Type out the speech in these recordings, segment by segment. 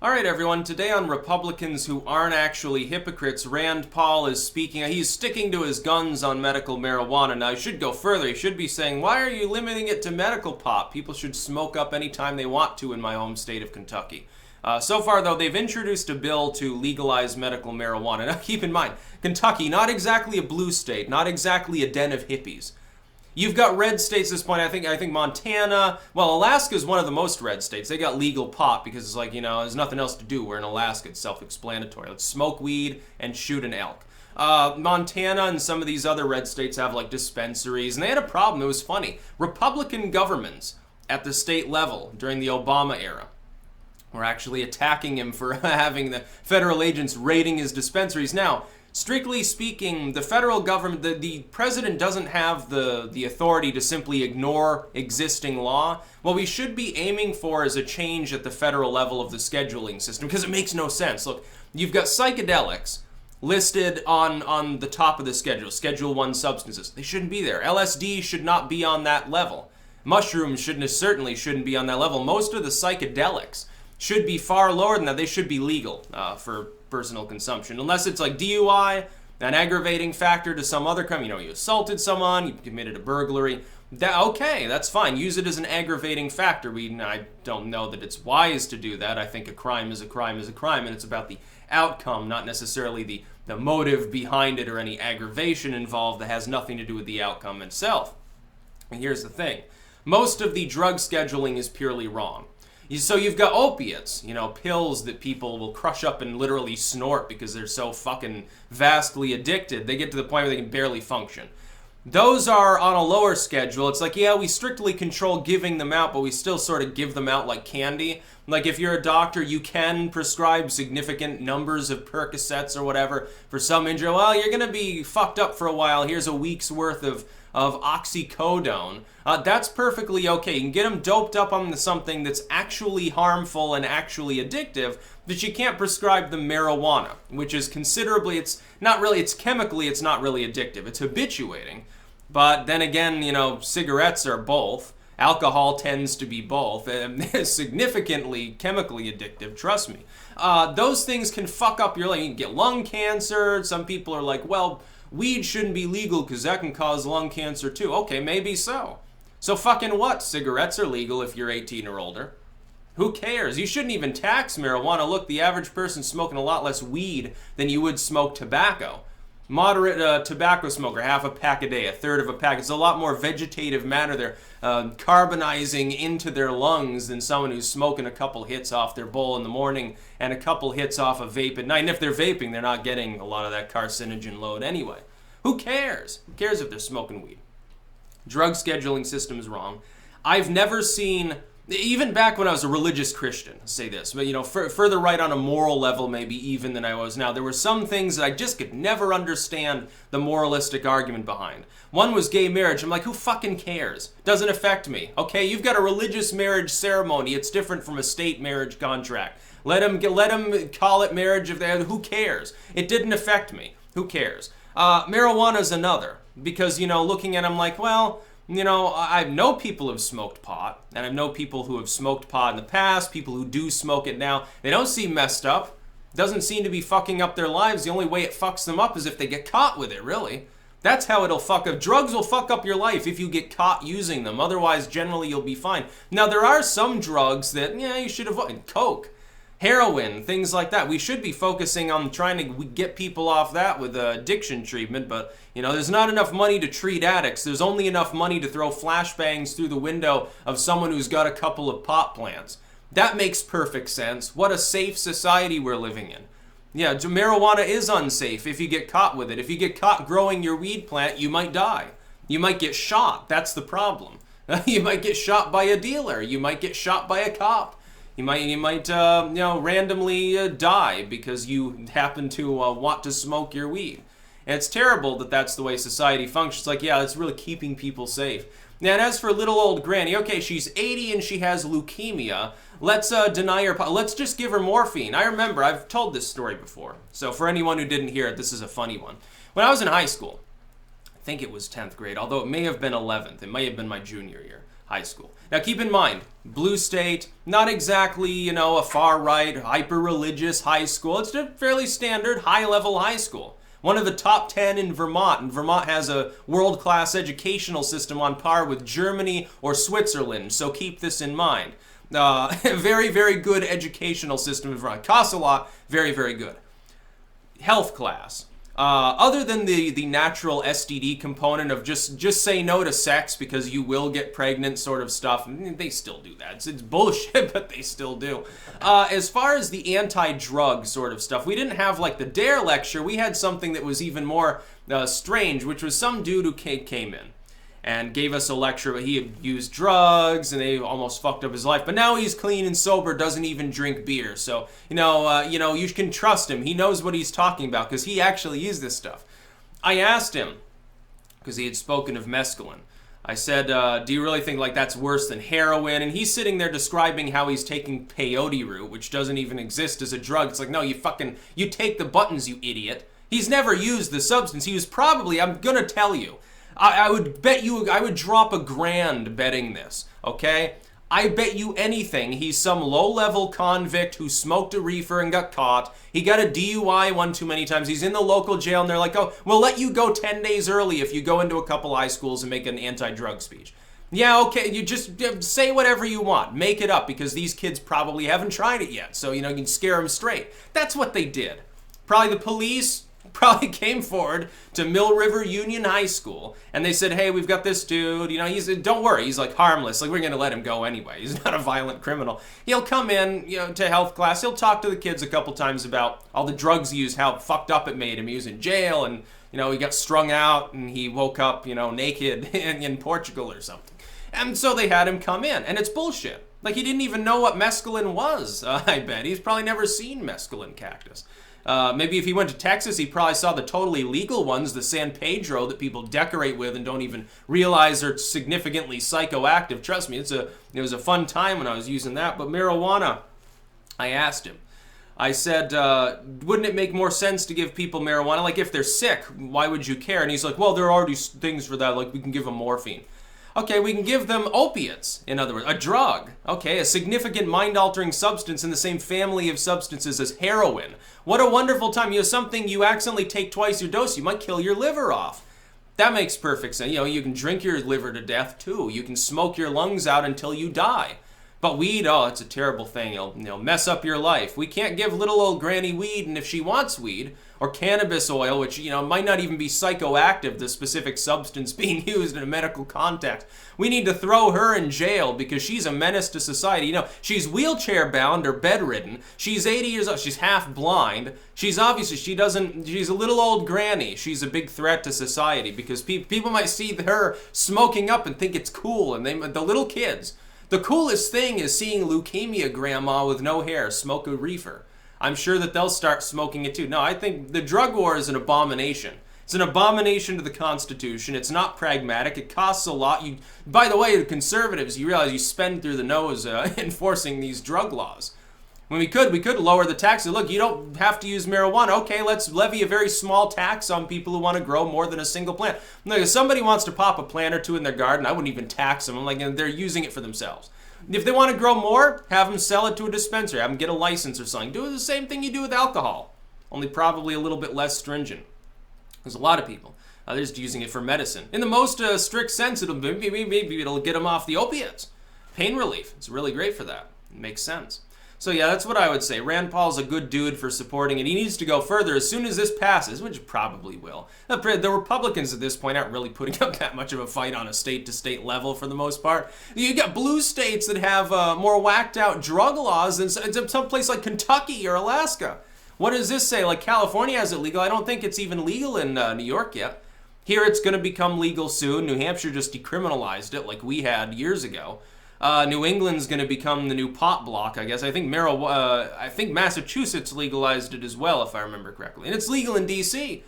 All right, everyone. Today on Republicans Who Aren't Actually Hypocrites, Rand Paul is speaking. He's sticking to his guns on medical marijuana. Now, he should go further. He should be saying, why are you limiting it to medical pot? People should smoke up anytime they want to in my home state of Kentucky. So far, though, they've introduced a bill to legalize medical marijuana. Now, keep in mind, Kentucky, not exactly a blue state, not exactly a den of hippies. You've got red states at this point. I think Montana, well, Alaska's one of the most red states. They got legal pot because it's like, there's nothing else to do. We're in Alaska. It's self-explanatory. Let's smoke weed and shoot an elk. Montana and some of these other red states have like dispensaries, and they had a problem. It was funny. Republican governments at the state level during the Obama era were actually attacking him for having the federal agents raiding his dispensaries. Now, strictly speaking, the federal government, the president doesn't have the authority to simply ignore existing law. What we should be aiming for is a change at the federal level of the scheduling system, because it makes no sense. Look, you've got psychedelics listed on the top of the schedule, Schedule 1 substances. They shouldn't be there. LSD should not be on that level. Mushrooms certainly shouldn't be on that level. Most of the psychedelics should be far lower than that. They should be legal for personal consumption, unless it's like DUI, an aggravating factor to some other crime. You assaulted someone, you committed a burglary. Okay, that's fine. Use it as an aggravating factor. I don't know that it's wise to do that. I think a crime is a crime is a crime, and it's about the outcome, not necessarily the motive behind it or any aggravation involved that has nothing to do with the outcome itself. And here's the thing. Most of the drug scheduling is purely wrong. So you've got opiates, pills that people will crush up and literally snort because they're so fucking vastly addicted. They get to the point where they can barely function. Those are on a lower schedule. It's like, yeah, we strictly control giving them out, but we still sort of give them out like candy. Like if you're a doctor, you can prescribe significant numbers of Percocets or whatever for some injury. Well, you're going to be fucked up for a while. Here's a week's worth of oxycodone. That's perfectly okay. You can get them doped up on something that's actually harmful and actually addictive, but you can't prescribe them marijuana, which is chemically, it's not really addictive. It's habituating. But then again, cigarettes are both. Alcohol tends to be both. Significantly chemically addictive, trust me. Those things can fuck up your life. You can get lung cancer. Some people are like, well, weed shouldn't be legal because that can cause lung cancer too. Okay, maybe so. So fucking what? Cigarettes are legal if you're 18 or older. Who cares? You shouldn't even tax marijuana. Look, the average person's smoking a lot less weed than you would smoke tobacco. Moderate tobacco smoker, half a pack a day, a third of a pack. It's a lot more vegetative matter. They're carbonizing into their lungs than someone who's smoking a couple hits off their bowl in the morning and a couple hits off a vape at night. And if they're vaping, they're not getting a lot of that carcinogen load anyway. Who cares? Who cares if they're smoking weed? Drug scheduling system is wrong. I've never seen, even back when I was a religious Christian, say this, but further right on a moral level maybe even than I was now, there were some things that I just could never understand the moralistic argument behind. One was gay marriage. I'm like, who fucking cares? Doesn't affect me. Okay, you've got a religious marriage ceremony. It's different from a state marriage contract. Let them call it marriage if they. Who cares? It didn't affect me. Who cares? Marijuana's another, because looking at them like, well, I know people have smoked pot, and I know people who have smoked pot in the past, people who do smoke it now. They don't seem messed up. Doesn't seem to be fucking up their lives. The only way it fucks them up is if they get caught with it, really. That's how it'll fuck up. Drugs will fuck up your life if you get caught using them. Otherwise, generally, you'll be fine. Now, there are some drugs that, you should avoid. Coke, heroin, things like that. We should be focusing on trying to get people off that with addiction treatment, but there's not enough money to treat addicts. There's only enough money to throw flashbangs through the window of someone who's got a couple of pot plants. That makes perfect sense. What a safe society we're living in. Yeah, marijuana is unsafe if you get caught with it. If you get caught growing your weed plant, you might die. You might get shot. That's the problem. You might get shot by a dealer. You might get shot by a cop. You might randomly die because you happen to want to smoke your weed. And it's terrible that that's the way society functions. Like, yeah, it's really keeping people safe. Now, and as for little old granny, okay, she's 80 and she has leukemia. Let's deny her. Let's just give her morphine. I remember, I've told this story before. So for anyone who didn't hear it, this is a funny one. When I was in high school, I think it was 10th grade, although it may have been 11th. It may have been my junior year, high school. Now keep in mind, blue state, not exactly, you know, a far-right, hyper-religious high school. It's a fairly standard high-level high school. One of the top 10 in Vermont, and Vermont has a world-class educational system on par with Germany or Switzerland, so keep this in mind. Very, very good educational system in Vermont. Costs a lot, very, very good. Health class. Other than the natural STD component of just say no to sex because you will get pregnant sort of stuff, they still do that. It's bullshit, but they still do. As far as the anti-drug sort of stuff, we didn't have like the DARE lecture. We had something that was even more strange, which was some dude who came in and gave us a lecture, but he had used drugs and they almost fucked up his life. But now he's clean and sober, doesn't even drink beer. So, you you can trust him. He knows what he's talking about because he actually used this stuff. I asked him, because he had spoken of mescaline. I said, do you really think like that's worse than heroin? And he's sitting there describing how he's taking peyote root, which doesn't even exist as a drug. It's like, no, you take the buttons, you idiot. He's never used the substance. He was probably, I'm gonna tell you, I would bet you, I would drop $1,000 betting this, okay? I bet you anything he's some low-level convict who smoked a reefer and got caught. He got a DUI one too many times. He's in the local jail and they're like, oh, we'll let you go 10 days early if you go into a couple high schools and make an anti-drug speech. Yeah, okay, you just say whatever you want. Make it up because these kids probably haven't tried it yet. So, you can scare them straight. That's what they did. Probably the police probably came forward to Mill River Union High School and they said, hey, we've got this dude, don't worry, he's like harmless, like we're gonna let him go anyway, he's not a violent criminal. He'll come in, to health class, he'll talk to the kids a couple times about all the drugs he used, how fucked up it made him. He was in jail and, he got strung out and he woke up, naked in Portugal or something. And so they had him come in, and it's bullshit. Like, he didn't even know what mescaline was, I bet. He's probably never seen mescaline cactus. Maybe if he went to Texas, he probably saw the totally legal ones, the San Pedro that people decorate with and don't even realize are significantly psychoactive. Trust me, it was a fun time when I was using that. But marijuana, I asked him. I said, wouldn't it make more sense to give people marijuana? Like, if they're sick, why would you care? And he's like, well, there are already things for that. Like, we can give them morphine. Okay, we can give them opiates, in other words, a drug. Okay, a significant mind-altering substance in the same family of substances as heroin. What a wonderful time. Something you accidentally take twice your dose, you might kill your liver off. That makes perfect sense. You can drink your liver to death, too. You can smoke your lungs out until you die. But weed, oh, it's a terrible thing. It'll mess up your life. We can't give little old granny weed, and if she wants weed, or cannabis oil, which, might not even be psychoactive, the specific substance being used in a medical context, we need to throw her in jail because she's a menace to society. She's wheelchair bound or bedridden. She's 80 years old. She's half blind. She's she's a little old granny. She's a big threat to society because people might see her smoking up and think it's cool, and the little kids. The coolest thing is seeing leukemia grandma with no hair smoke a reefer. I'm sure that they'll start smoking it too. No, I think the drug war is an abomination. It's an abomination to the Constitution. It's not pragmatic. It costs a lot. By the way, the conservatives, you realize you spend through the nose enforcing these drug laws. When we could lower the taxes. Look, you don't have to use marijuana. Okay, let's levy a very small tax on people who want to grow more than a single plant. Look, if somebody wants to pop a plant or two in their garden, I wouldn't even tax them. I'm like, they're using it for themselves. If they want to grow more, have them sell it to a dispensary. Have them get a license or something. Do the same thing you do with alcohol, only probably a little bit less stringent. There's a lot of people. They're just using it for medicine. In the most strict sense, maybe it'll get them off the opiates. Pain relief. It's really great for that. It makes sense. So yeah, that's what I would say. Rand Paul's a good dude for supporting it. He needs to go further as soon as this passes, which it probably will. The Republicans at this point aren't really putting up that much of a fight on a state-to-state level for the most part. You got blue states that have more whacked-out drug laws than some place like Kentucky or Alaska. What does this say? Like, California has it legal. I don't think it's even legal in New York yet. Here it's going to become legal soon. New Hampshire just decriminalized it like we had years ago. New England's going to become the new pot block, I guess. I think Massachusetts legalized it as well, if I remember correctly. And it's legal in D.C.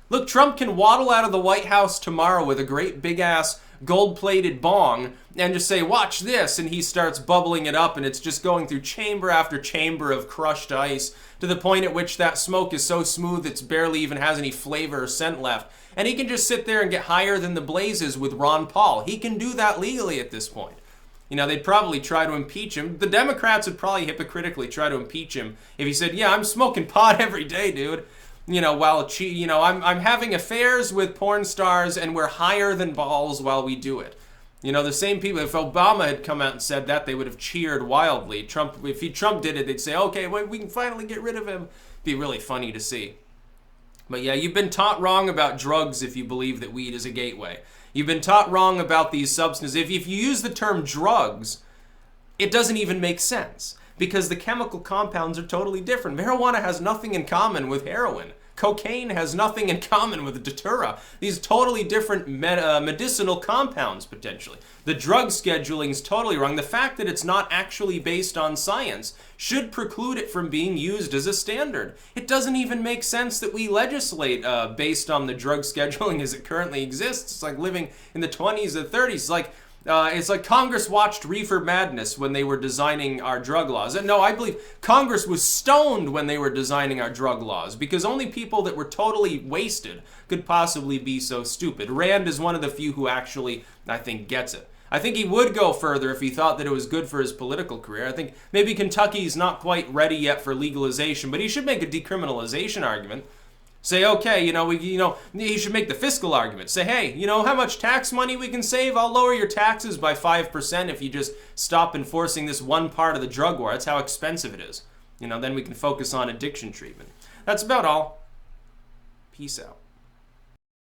Look, Trump can waddle out of the White House tomorrow with a great big-ass gold-plated bong and just say, watch this, and he starts bubbling it up, and it's just going through chamber after chamber of crushed ice to the point at which that smoke is so smooth it barely even has any flavor or scent left. And he can just sit there and get higher than the blazes with Ron Paul. He can do that legally at this point. You know, they'd probably try to impeach him. The Democrats would probably hypocritically try to impeach him if he said, yeah, I'm smoking pot every day, dude. You know, I'm having affairs with porn stars and we're higher than balls while we do it. You know, the same people, if Obama had come out and said that, they would have cheered wildly. Trump did it, they'd say, okay, well, we can finally get rid of him. It'd be really funny to see. But yeah, you've been taught wrong about drugs if you believe that weed is a gateway. You've been taught wrong about these substances. If you use the term drugs, it doesn't even make sense because the chemical compounds are totally different. Marijuana has nothing in common with heroin. Cocaine has nothing in common with datura. These totally different medicinal compounds, potentially. The drug scheduling is totally wrong. The fact that it's not actually based on science should preclude it from being used as a standard. It doesn't even make sense that we legislate based on the drug scheduling as it currently exists. It's like living in the 20s or 30s. It's like Congress watched Reefer Madness when they were designing our drug laws. And no, I believe Congress was stoned when they were designing our drug laws because only people that were totally wasted could possibly be so stupid. Rand is one of the few who actually, I think, gets it. I think he would go further if he thought that it was good for his political career. I think maybe Kentucky's not quite ready yet for legalization, but he should make a decriminalization argument. Say, okay, he should make the fiscal argument. Say, hey, you know how much tax money we can save? I'll lower your taxes by 5% if you just stop enforcing this one part of the drug war. That's how expensive it is. Then we can focus on addiction treatment. That's about all. Peace out.